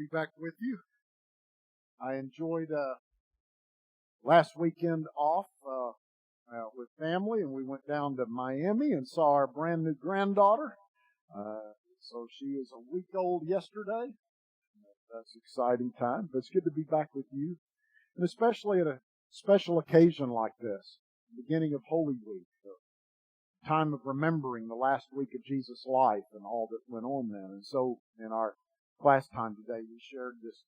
Be back with you. I enjoyed last weekend off with family, and we went down to Miami and saw our brand new granddaughter. So she is a week old yesterday. That's an exciting time, but it's good to be back with you, and especially at a special occasion like this, the beginning of Holy Week, the time of remembering the last week of Jesus' life and all that went on then. And so in our class time today, we shared this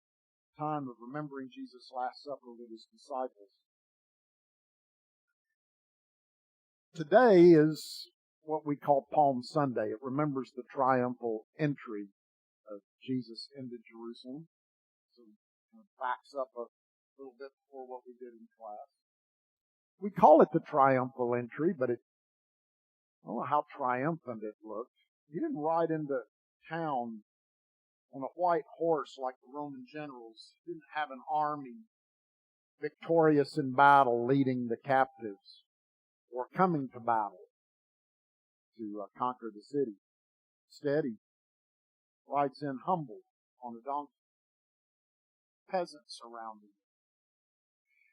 time of remembering Jesus' Last Supper with His disciples. Today is what we call Palm Sunday. It remembers the triumphal entry of Jesus into Jerusalem. So it backs up a little bit before what we did in class. We call it the triumphal entry, but I don't know how triumphant it looked. He didn't ride into town on a white horse like the Roman generals. He didn't have an army victorious in battle leading the captives or coming to battle to conquer the city. Instead, he rides in humble on a donkey. Peasants surround him.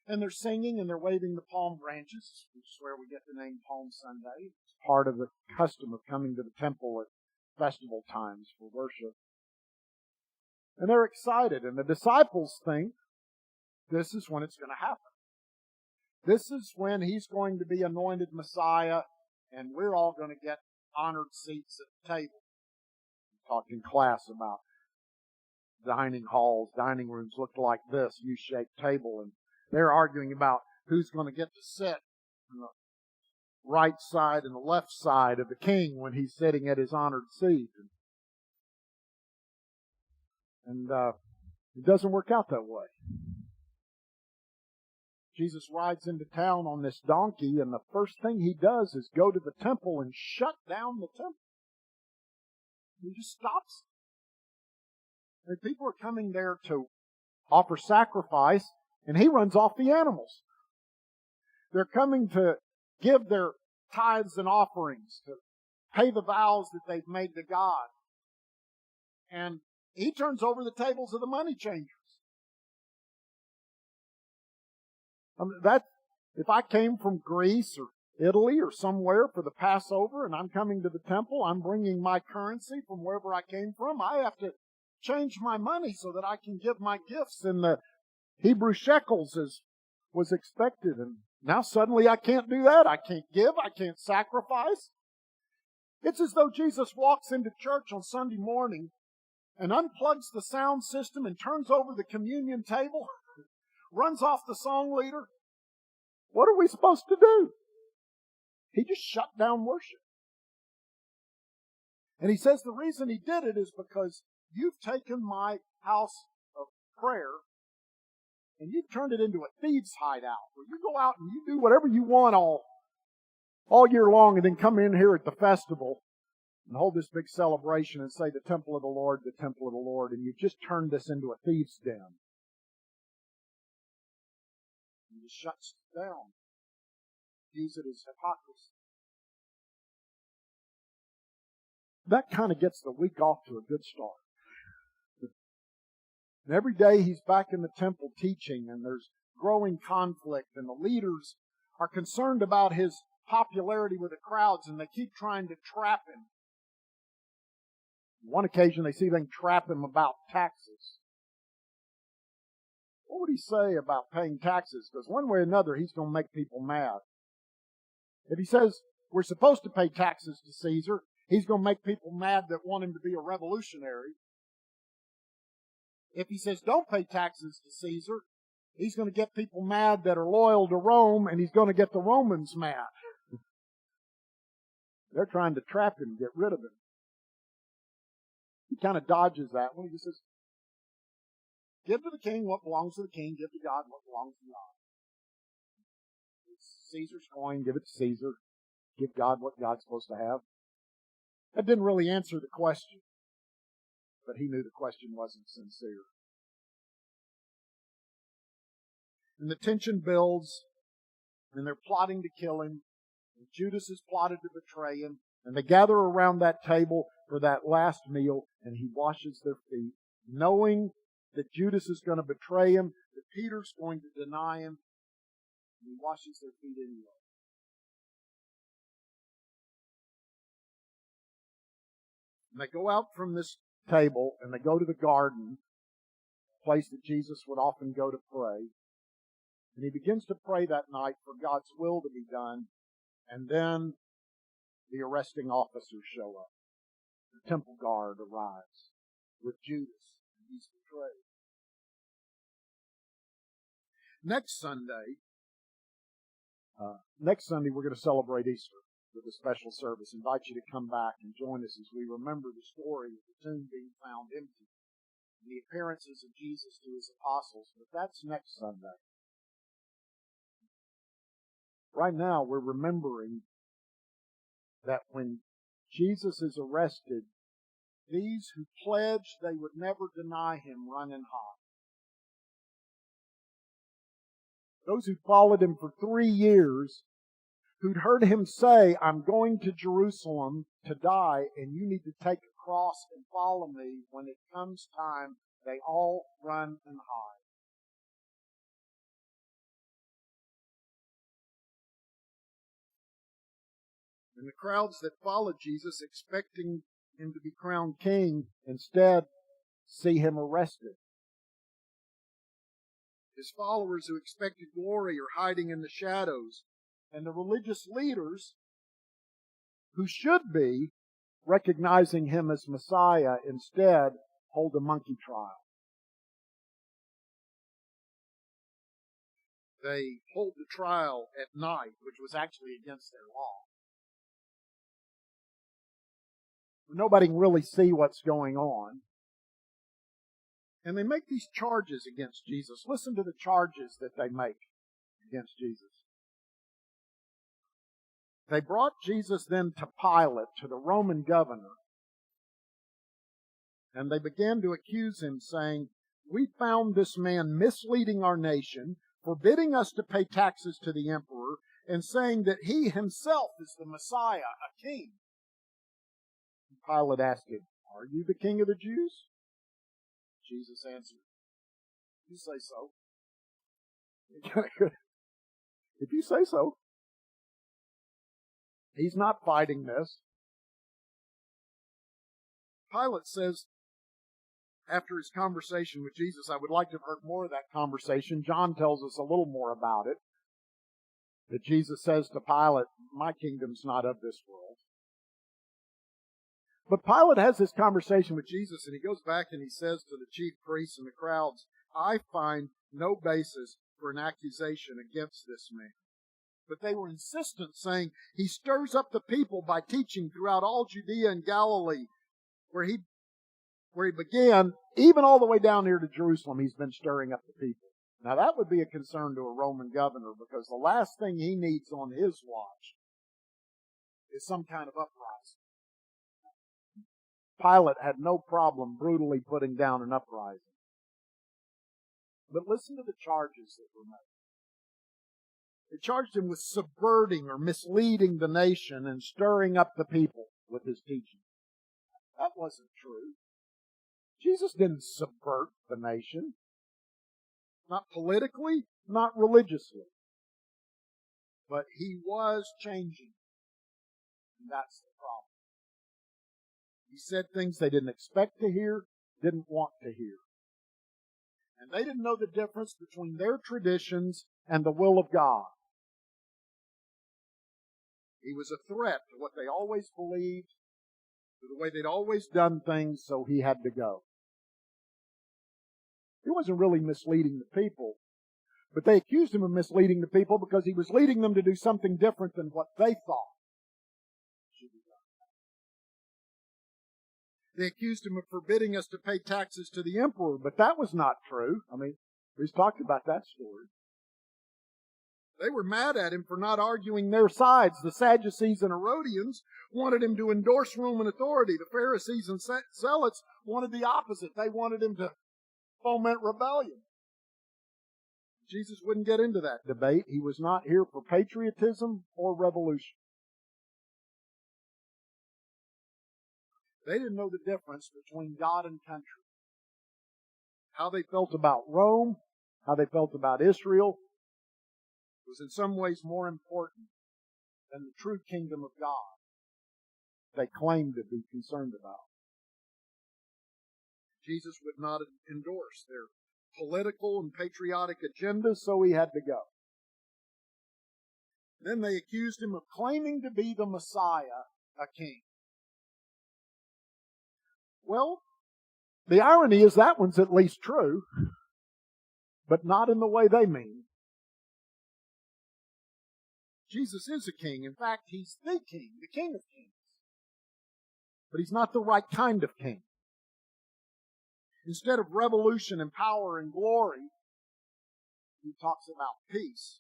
And they're singing and they're waving the palm branches, which is where we get the name Palm Sunday. It's part of the custom of coming to the temple at festival times for worship. And they're excited, and the disciples think this is when it's going to happen. This is when He's going to be anointed Messiah, and we're all going to get honored seats at the table. We talked in class about dining halls, dining rooms looked like this, U-shaped table, and they're arguing about who's going to get to sit on the right side and the left side of the king when he's sitting at his honored seat. And it doesn't work out that way. Jesus rides into town on this donkey, and the first thing He does is go to the temple and shut down the temple. He just stops. And people are coming there to offer sacrifice, and He runs off the animals. They're coming to give their tithes and offerings, to pay the vows that they've made to God. And He turns over the tables of the money changers. If I came from Greece or Italy or somewhere for the Passover and I'm coming to the temple, I'm bringing my currency from wherever I came from, I have to change my money so that I can give my gifts in the Hebrew shekels as was expected. And now suddenly I can't do that. I can't give. I can't sacrifice. It's as though Jesus walks into church on Sunday morning and unplugs the sound system and turns over the communion table, runs off the song leader. What are we supposed to do? He just shut down worship. And He says the reason He did it is because you've taken my house of prayer and you've turned it into a thieves' hideout where you go out and you do whatever you want all year long and then come in here at the festival and hold this big celebration and say the temple of the Lord, the temple of the Lord, and you've just turned this into a thieves' den. And He shuts it down. Use it as hypocrisy. That kind of gets the week off to a good start. And every day He's back in the temple teaching, and there's growing conflict, and the leaders are concerned about His popularity with the crowds, and they keep trying to trap Him. On one occasion, they see if they can trap Him about taxes. What would He say about paying taxes? Because one way or another, He's going to make people mad. If He says we're supposed to pay taxes to Caesar, He's going to make people mad that want Him to be a revolutionary. If He says don't pay taxes to Caesar, He's going to get people mad that are loyal to Rome, and He's going to get the Romans mad. They're trying to trap Him, get rid of Him. He kind of dodges that one. He just says, give to the king what belongs to the king, give to God what belongs to God. It's Caesar's coin, give it to Caesar. Give God what God's supposed to have. That didn't really answer the question, but He knew the question wasn't sincere. And the tension builds, and they're plotting to kill Him. And Judas has plotted to betray Him. And they gather around that table for that last meal, and He washes their feet, knowing that Judas is going to betray him, that Peter's going to deny him, and he washes their feet anyway. And they go out from this table and they go to the garden, a place that Jesus would often go to pray. And he begins to pray that night for God's will to be done. And then the arresting officers show up. The temple guard arrives with Judas, and he's betrayed. Next Sunday we're going to celebrate Easter with a special service. I invite you to come back and join us as we remember the story of the tomb being found empty and the appearances of Jesus to his apostles. But that's next Sunday. Right now, we're remembering that when Jesus is arrested, these who pledged they would never deny him run and hide. Those who followed him for 3 years, who'd heard him say, I'm going to Jerusalem to die, and you need to take a cross and follow me. When it comes time, they all run and hide. And the crowds that followed Jesus, expecting him to be crowned king, instead see him arrested. His followers who expected glory are hiding in the shadows. And the religious leaders, who should be recognizing him as Messiah, instead hold a monkey trial. They hold the trial at night, which was actually against their law. Nobody can really see what's going on. And they make these charges against Jesus. Listen to the charges that they make against Jesus. They brought Jesus then to Pilate, to the Roman governor, and they began to accuse him, saying, we found this man misleading our nation, forbidding us to pay taxes to the emperor, and saying that he himself is the Messiah, a king. Pilate asked him, are you the king of the Jews? Jesus answered, you say so. If you say so. He's not fighting this. Pilate says, after his conversation with Jesus, I would like to have heard more of that conversation. John tells us a little more about it. That Jesus says to Pilate, my kingdom's not of this world. But Pilate has this conversation with Jesus, and he goes back and he says to the chief priests and the crowds, I find no basis for an accusation against this man. But they were insistent, saying, he stirs up the people by teaching throughout all Judea and Galilee, where he began, even all the way down here to Jerusalem, he's been stirring up the people. Now that would be a concern to a Roman governor, because the last thing he needs on his watch is some kind of uprising. Pilate had no problem brutally putting down an uprising. But listen to the charges that were made. They charged him with subverting or misleading the nation and stirring up the people with his teaching. That wasn't true. Jesus didn't subvert the nation. Not politically, not religiously. But he was changing. And that's the problem. He said things they didn't expect to hear, didn't want to hear. And they didn't know the difference between their traditions and the will of God. He was a threat to what they always believed, to the way they'd always done things, so he had to go. He wasn't really misleading the people, but they accused him of misleading the people because he was leading them to do something different than what they thought should be done. They accused him of forbidding us to pay taxes to the emperor, but that was not true. I mean, we've talked about that story. They were mad at him for not arguing their sides. The Sadducees and Herodians wanted him to endorse Roman authority. The Pharisees and Zealots wanted the opposite. They wanted him to foment rebellion. Jesus wouldn't get into that debate. He was not here for patriotism or revolution. They didn't know the difference between God and country. how they felt about Rome, how they felt about Israel, was in some ways more important than the true kingdom of God they claimed to be concerned about. Jesus would not endorse their political and patriotic agendas, so he had to go. Then they accused him of claiming to be the Messiah, a king. Well, the irony is that one's at least true, but not in the way they mean. Jesus is a king. In fact, he's the king of kings. But he's not the right kind of king. Instead of revolution and power and glory, he talks about peace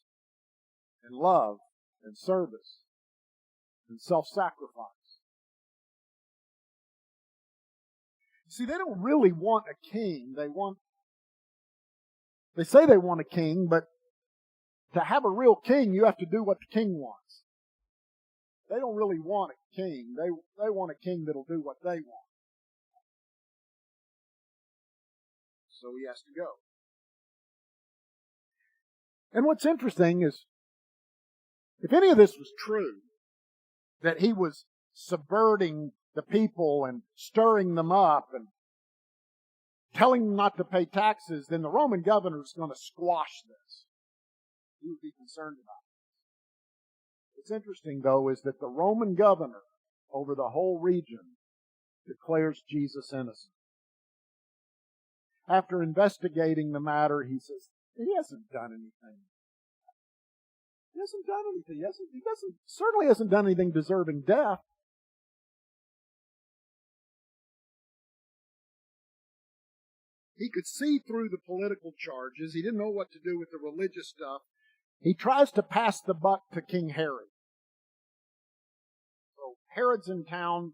and love and service and self-sacrifice. See, they don't really want a king. They say they want a king, but to have a real king, you have to do what the king wants. They don't really want a king. They want a king that'll do what they want. So he has to go. And what's interesting is, if any of this was true, that he was subverting the people and stirring them up and telling them not to pay taxes, then the Roman governor is going to squash this. He would be concerned about it. What's interesting, though, is that the Roman governor over the whole region declares Jesus innocent. After investigating the matter, he says, he hasn't done anything. He hasn't done anything. He certainly hasn't done anything deserving death. He could see through the political charges. He didn't know what to do with the religious stuff. He tries to pass the buck to King Herod. So Herod's in town,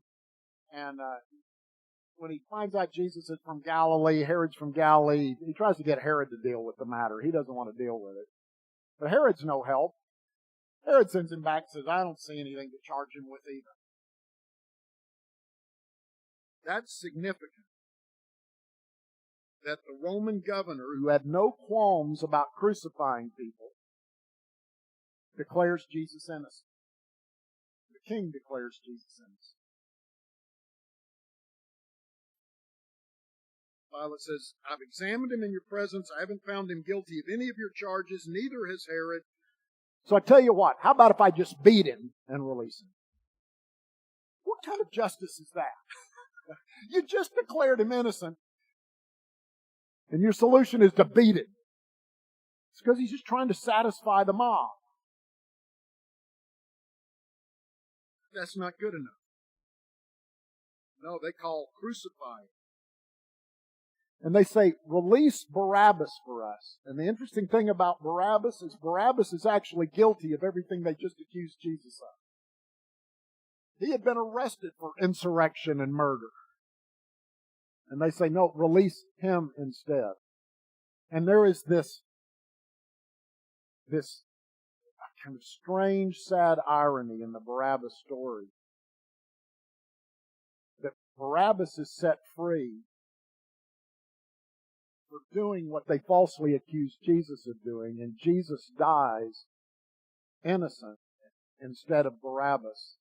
and when he finds out Jesus is from Galilee, Herod's from Galilee, he tries to get Herod to deal with the matter. He doesn't want to deal with it. But Herod's no help. Herod sends him back and says, I don't see anything to charge him with either. That's significant. That the Roman governor, who had no qualms about crucifying people, declares Jesus innocent. The king declares Jesus innocent. Pilate says, I've examined him in your presence. I haven't found him guilty of any of your charges. Neither has Herod. So I tell you what, how about if I just beat him and release him? What kind of justice is that? You just declared him innocent, and your solution is to beat him. It's because he's just trying to satisfy the mob. That's not good enough. No, they call crucify him. And they say, release Barabbas for us. And the interesting thing about Barabbas is actually guilty of everything they just accused Jesus of. He had been arrested for insurrection and murder. And they say, no, release him instead. And there is this kind of strange, sad irony in the Barabbas story. That Barabbas is set free for doing what they falsely accused Jesus of doing, and Jesus dies innocent instead of Barabbas,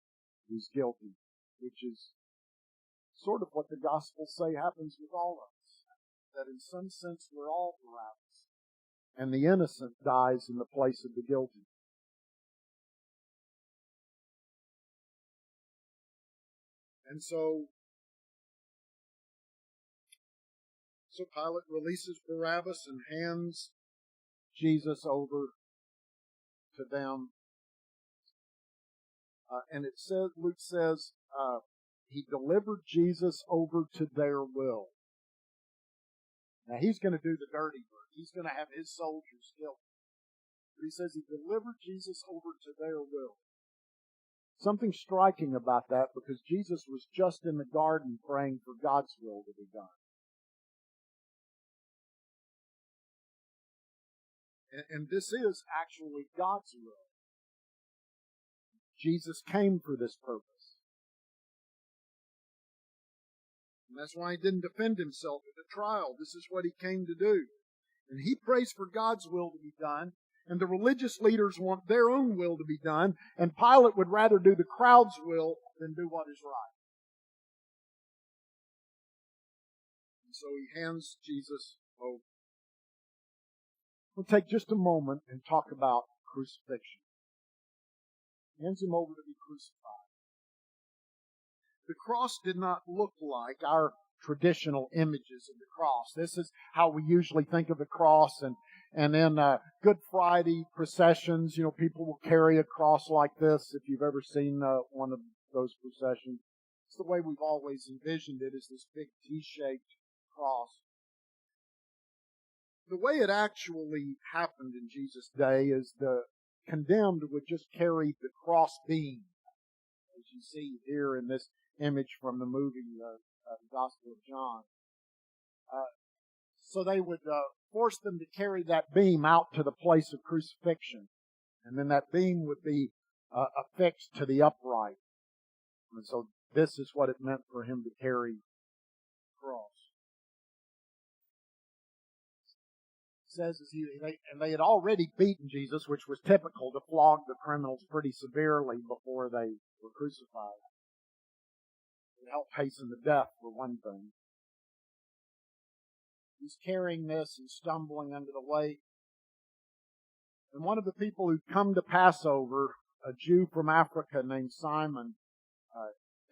who's guilty, which is sort of what the Gospels say happens with all of us. That in some sense we're all Barabbas, and the innocent dies in the place of the guilty. And so Pilate releases Barabbas and hands Jesus over to them. And it says, Luke says, he delivered Jesus over to their will. Now he's going to do the dirty work. He's going to have his soldiers kill him. But he says he delivered Jesus over to their will. Something striking about that, because Jesus was just in the garden praying for God's will to be done. And this is actually God's will. Jesus came for this purpose. And that's why he didn't defend himself at the trial. This is what he came to do. And he prays for God's will to be done. And the religious leaders want their own will to be done. And Pilate would rather do the crowd's will than do what is right. And so he hands Jesus over. We'll take just a moment and talk about crucifixion. He hands him over to be crucified. The cross did not look like our traditional images of the cross. This is how we usually think of the cross. And in Good Friday processions, people will carry a cross like this. If you've ever seen one of those processions, it's the way we've always envisioned it, is this big T-shaped cross. The way it actually happened in Jesus' day is the condemned would just carry the cross beam, as you see here in this image from the movie the Gospel of John. So they would force them to carry that beam out to the place of crucifixion. And then that beam would be affixed to the upright. And so this is what it meant for him to carry the cross. It says, and they had already beaten Jesus, which was typical to flog the criminals pretty severely before they were crucified. It helped hasten the death, for one thing. He's carrying this and stumbling under the weight. And one of the people who'd come to Passover, a Jew from Africa named Simon,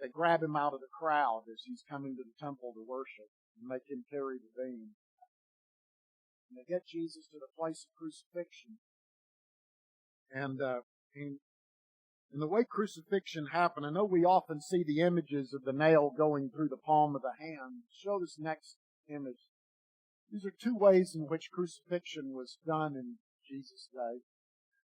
they grab him out of the crowd as he's coming to the temple to worship and make him carry the beam. And they get Jesus to the place of crucifixion. And the way crucifixion happened, I know we often see the images of the nail going through the palm of the hand. Show this next image. These are two ways in which crucifixion was done in Jesus' day.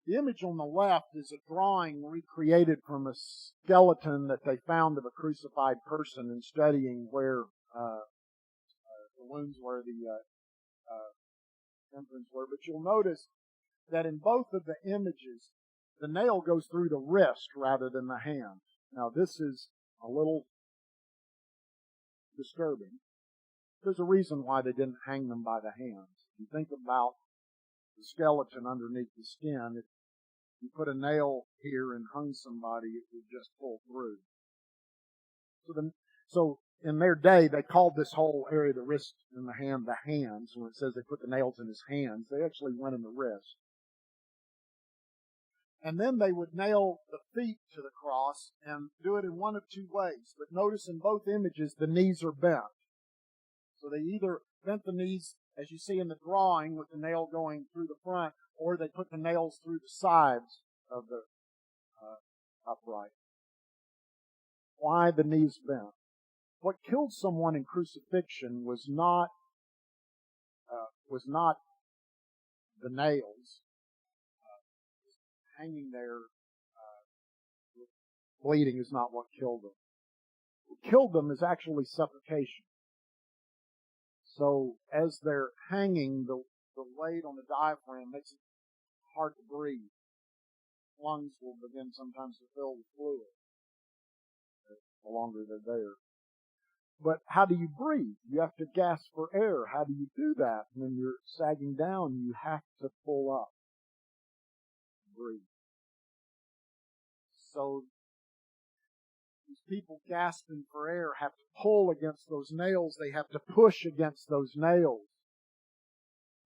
The image on the left is a drawing recreated from a skeleton that they found of a crucified person in studying where the wounds were, the entrance were. But you'll notice that in both of the images, the nail goes through the wrist rather than the hand. Now, this is a little disturbing. There's a reason why they didn't hang them by the hands. If you think about the skeleton underneath the skin, if you put a nail here and hung somebody, it would just pull through. So in their day, they called this whole area, the wrist and the hand, the hands. When it says they put the nails in his hands, they actually went in the wrist. And then they would nail the feet to the cross and do it in one of two ways. But notice in both images, the knees are bent. So they either bent the knees, as you see in the drawing, with the nail going through the front, or they put the nails through the sides of the upright. Why the knees bent? What killed someone in crucifixion was not the nails. Hanging there, bleeding is not what killed them. What killed them is actually suffocation. So as they're hanging, the weight on the diaphragm makes it hard to breathe. Lungs will begin sometimes to fill with fluid the longer they're there. But how do you breathe? You have to gasp for air. How do you do that? When you're sagging down, you have to pull up. Breathe. So these people gasping for air have to pull against those nails. They have to push against those nails.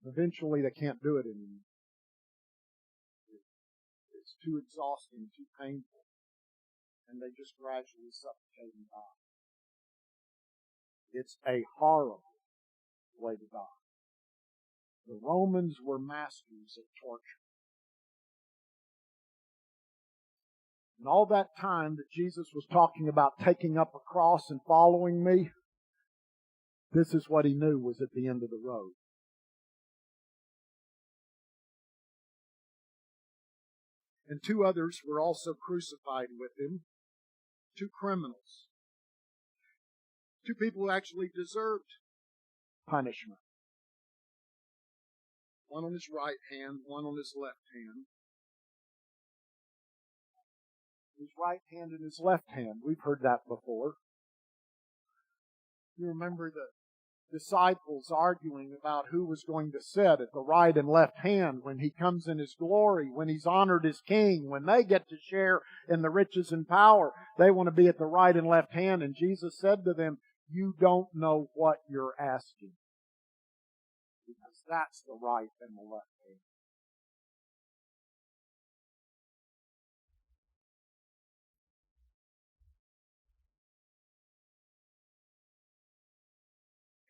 Eventually they can't do it anymore. It's too exhausting, too painful. And they just gradually suffocate and die. It's a horrible way to die. The Romans were masters of torture. And all that time that Jesus was talking about taking up a cross and following me, this is what he knew was at the end of the road. And two others were also crucified with him, two criminals, two people who actually deserved punishment. One on his right hand, one on his left hand. His right hand and his left hand. We've heard that before. You remember the disciples arguing about who was going to sit at the right and left hand when He comes in His glory, when He's honored as King, when they get to share in the riches and power. They want to be at the right and left hand. And Jesus said to them, you don't know what you're asking. Because that's the right and the left hand.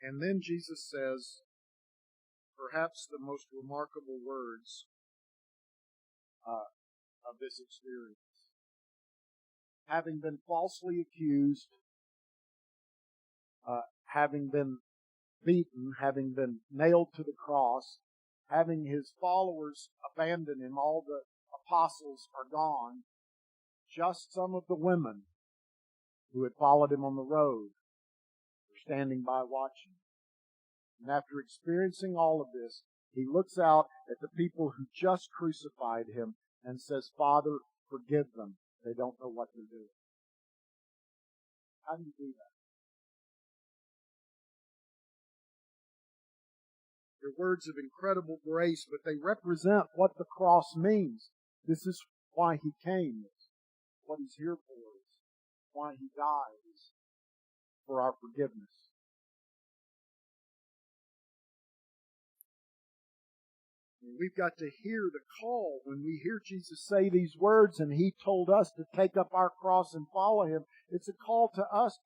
And then Jesus says, perhaps the most remarkable words of this experience. Having been falsely accused, having been beaten, having been nailed to the cross, having His followers abandon Him, all the apostles are gone, just some of the women who had followed Him on the road were standing by watching. And after experiencing all of this, He looks out at the people who just crucified Him and says, Father, forgive them. They don't know what they're doing. How do you do that? They're words of incredible grace, but they represent what the cross means. This is why He came. It's what He's here for. It's why He died. It's for our forgiveness. We've got to hear the call when we hear Jesus say these words, and He told us to take up our cross and follow Him. It's a call to us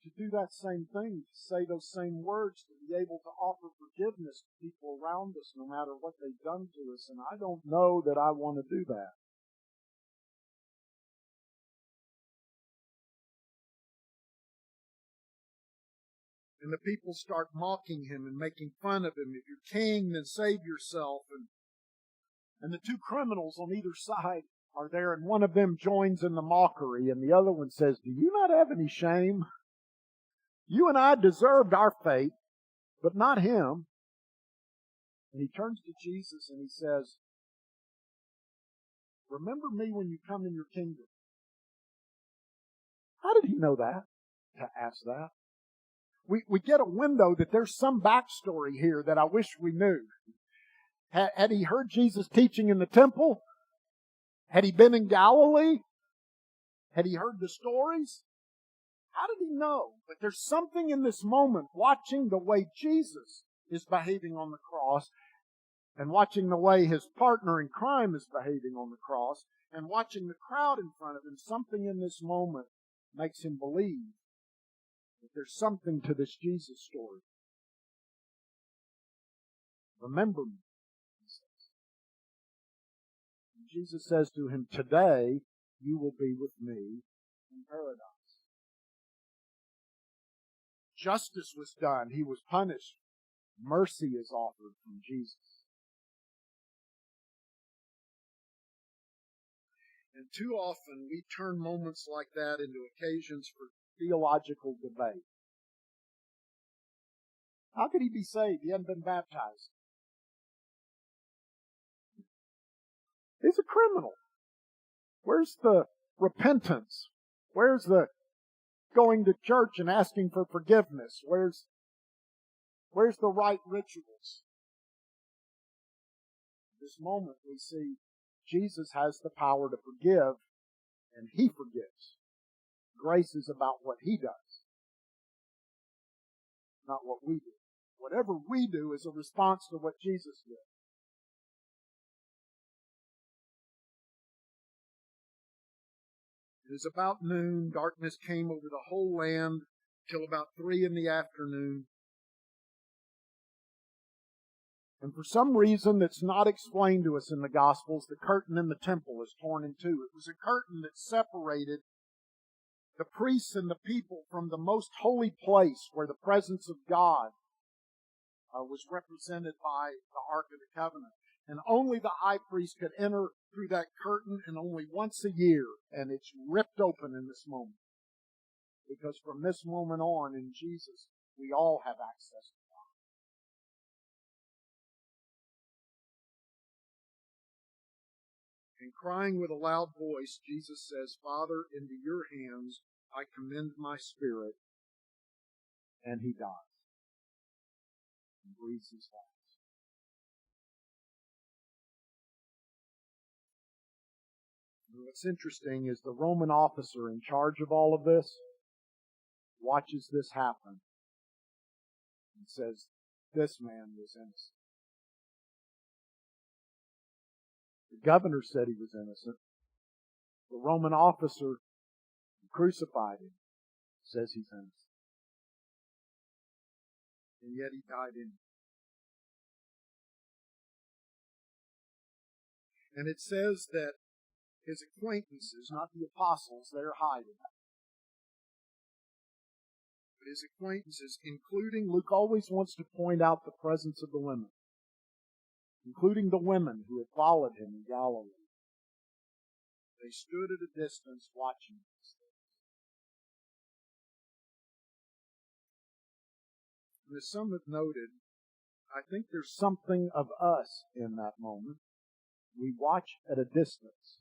to do that same thing, to say those same words, to be able to offer forgiveness to people around us no matter what they've done to us. And I don't know that I want to do that. And the people start mocking Him and making fun of Him. If you're king, then save yourself. And the two criminals on either side are there, and one of them joins in the mockery, and the other one says, do you not have any shame? You and I deserved our fate, but not him. And he turns to Jesus and he says, remember me when you come in your kingdom. How did he know that? To ask that. We get a window that there's some backstory here that I wish we knew. Had he heard Jesus teaching in the temple? Had he been in Galilee? Had he heard the stories? How did he know? But there's something in this moment, watching the way Jesus is behaving on the cross, and watching the way His partner in crime is behaving on the cross, and watching the crowd in front of Him. Something in this moment makes him believe that there's something to this Jesus story. Remember me, He says. And Jesus says to him, today you will be with me in paradise. Justice was done. He was punished. Mercy is offered from Jesus. And too often we turn moments like that into occasions for theological debate. How could he be saved? He hadn't been baptized. He's a criminal. Where's the repentance? Where's the going to church and asking for forgiveness? Where's the right rituals? This moment we see Jesus has the power to forgive, and He forgives. Grace is about what He does, not what we do. Whatever we do is a response to what Jesus did. It is about noon. Darkness came over the whole land till about 3 p.m. And for some reason that's not explained to us in the Gospels, the curtain in the temple is torn in two. It was a curtain that separated the priests and the people from the most holy place where the presence of God was represented by the Ark of the Covenant. And only the high priest could enter through that curtain, and only once a year. And it's ripped open in this moment. Because from this moment on in Jesus, we all have access to God. And crying with a loud voice, Jesus says, Father, into your hands I commend my spirit. and he dies and breathes his last. What's interesting is the Roman officer in charge of all of this watches this happen and says, this man was innocent. The governor said he was innocent. The Roman officer who crucified him says he's innocent. And yet he died in it. And it says that his acquaintances, not the apostles, they're hiding. But his acquaintances, including, Luke always wants to point out the presence of the women, including the women who had followed him in Galilee. They stood at a distance watching these things. And as some have noted, I think there's something of us in that moment. We watch at a distance.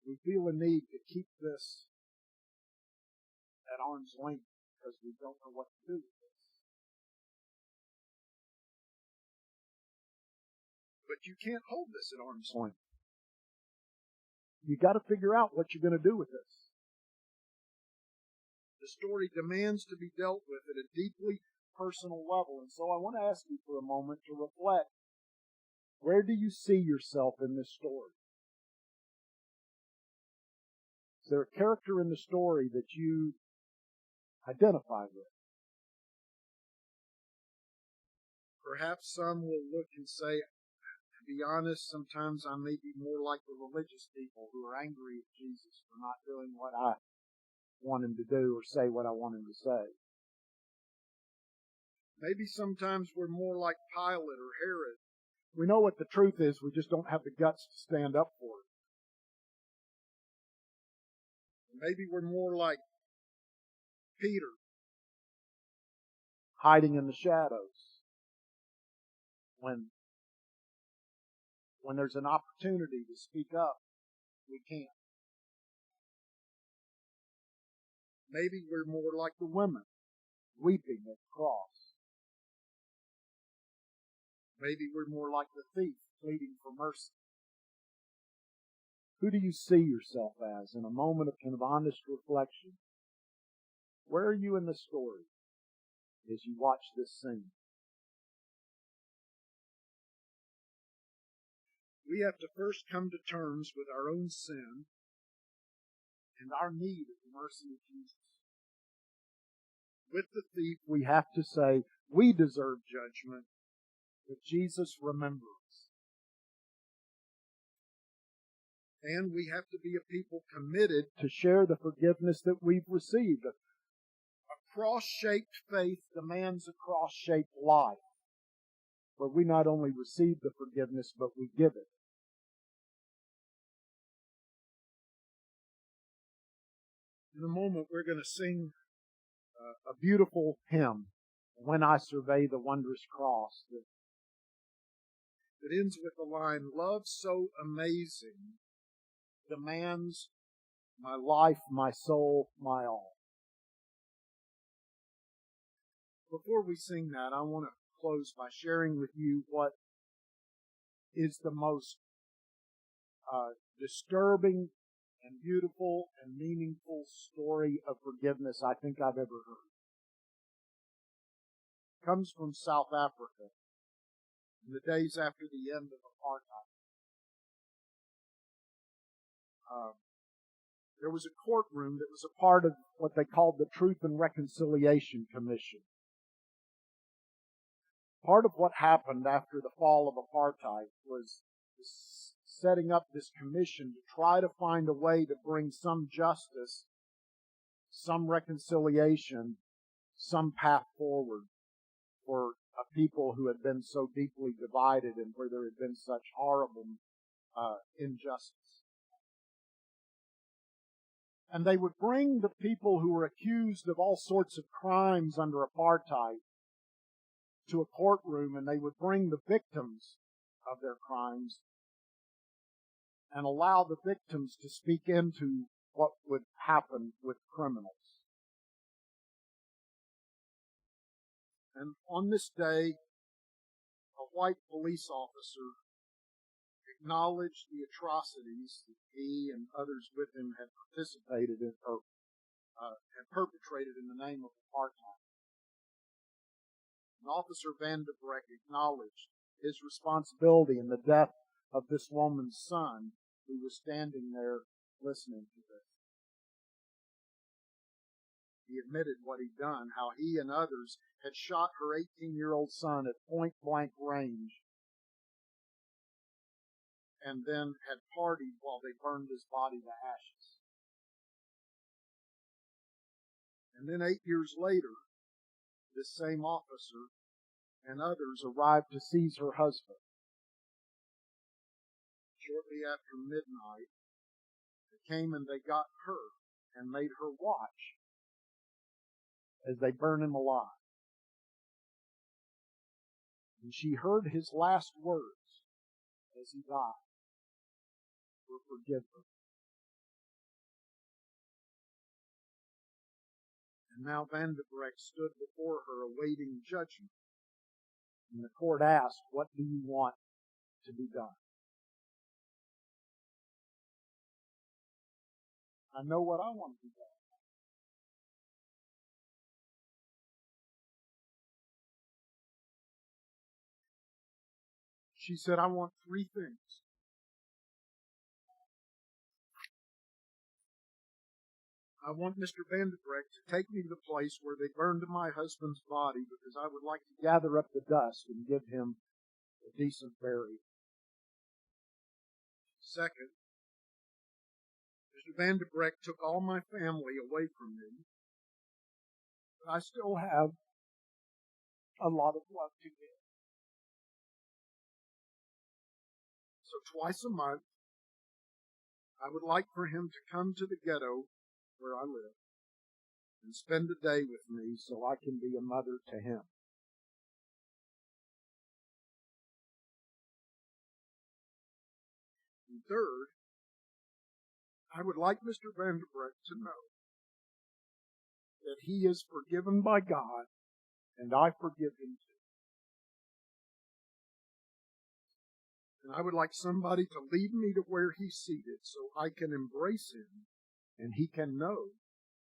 We feel a need to keep this at arm's length because we don't know what to do with this. But you can't hold this at arm's length. You've got to figure out what you're going to do with this. The story demands to be dealt with at a deeply personal level. And so I want to ask you for a moment to reflect. Where do you see yourself in this story? Is there a character in the story that you identify with? Perhaps some will look and say, to be honest, sometimes I may be more like the religious people who are angry at Jesus for not doing what I want him to do or say what I want him to say. Maybe sometimes we're more like Pilate or Herod. We know what the truth is, we just don't have the guts to stand up for it. Maybe we're more like Peter, hiding in the shadows when there's an opportunity to speak up, we can't. Maybe we're more like the women, weeping at the cross. Maybe we're more like the thief, pleading for mercy. Who do you see yourself as in a moment of kind of honest reflection? Where are you in the story as you watch this scene? We have to first come to terms with our own sin and our need of the mercy of Jesus. With the thief, we have to say, we deserve judgment, but Jesus remembers. And we have to be a people committed to share the forgiveness that we've received. A cross-shaped faith demands a cross-shaped life, where we not only receive the forgiveness, but we give it. In a moment, we're going to sing a beautiful hymn, When I Survey the Wondrous Cross, that ends with the line, love so amazing demands my life, my soul, my all. Before we sing that, I want to close by sharing with you what is the most disturbing and beautiful and meaningful story of forgiveness I think I've ever heard. It comes from South Africa in the days after the end of apartheid. There was a courtroom that was a part of what they called the Truth and Reconciliation Commission. Part of what happened after the fall of apartheid was setting up this commission to try to find a way to bring some justice, some reconciliation, some path forward for a people who had been so deeply divided and where there had been such horrible injustice. And they would bring the people who were accused of all sorts of crimes under apartheid to a courtroom, and they would bring the victims of their crimes and allow the victims to speak into what would happen with criminals. And on this day, a white police officer acknowledged the atrocities that he and others with him had participated in or had perpetrated in the name of apartheid. And Officer Van de Breck acknowledged his responsibility in the death of this woman's son who was standing there listening to this. He admitted what he'd done, how he and others had shot her 18-year-old son at point-blank range and then had partied while they burned his body to ashes. And then 8 years later, this same officer and others arrived to seize her husband. Shortly after midnight, they came and they got her and made her watch as they burned him alive. And she heard his last words as he died were, "Forgive her." And now Van de Breck stood before her awaiting judgment. And the court asked, "What do you want to be done?" I know what I want to be done. She said, "I want three things. I want Mr. Van de Breck to take me to the place where they burned my husband's body because I would like to gather up the dust and give him a decent burial. Second, Mr. Van de Breck took all my family away from me, but I still have a lot of love to give. So twice a month, I would like for him to come to the ghetto where I live and spend a day with me so I can be a mother to him." And third, I would like Mr. Van de Breck to know that he is forgiven by God and I forgive him too. And I would like somebody to lead me to where he's seated so I can embrace him and he can know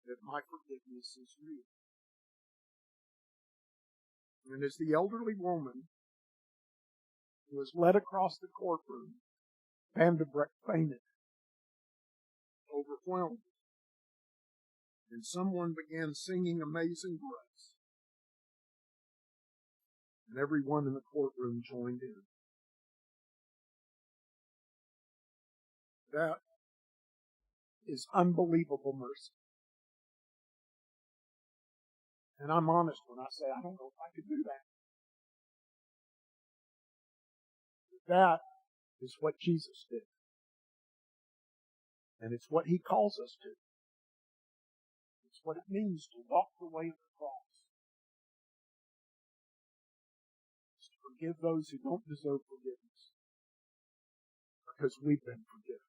that my forgiveness is real. And as the elderly woman was led across the courtroom, Van de Breck fainted, overwhelmed, and someone began singing Amazing Grace. And everyone in the courtroom joined in. That is unbelievable mercy. And I'm honest when I say I don't know if I could do that. But that is what Jesus did. And it's what he calls us to. It's what it means to walk the way of the cross. It's to forgive those who don't deserve forgiveness. Because we've been forgiven.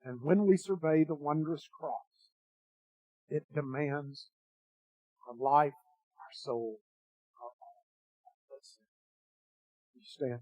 And when we survey the wondrous cross, it demands our life, our soul, our all. Let's stand.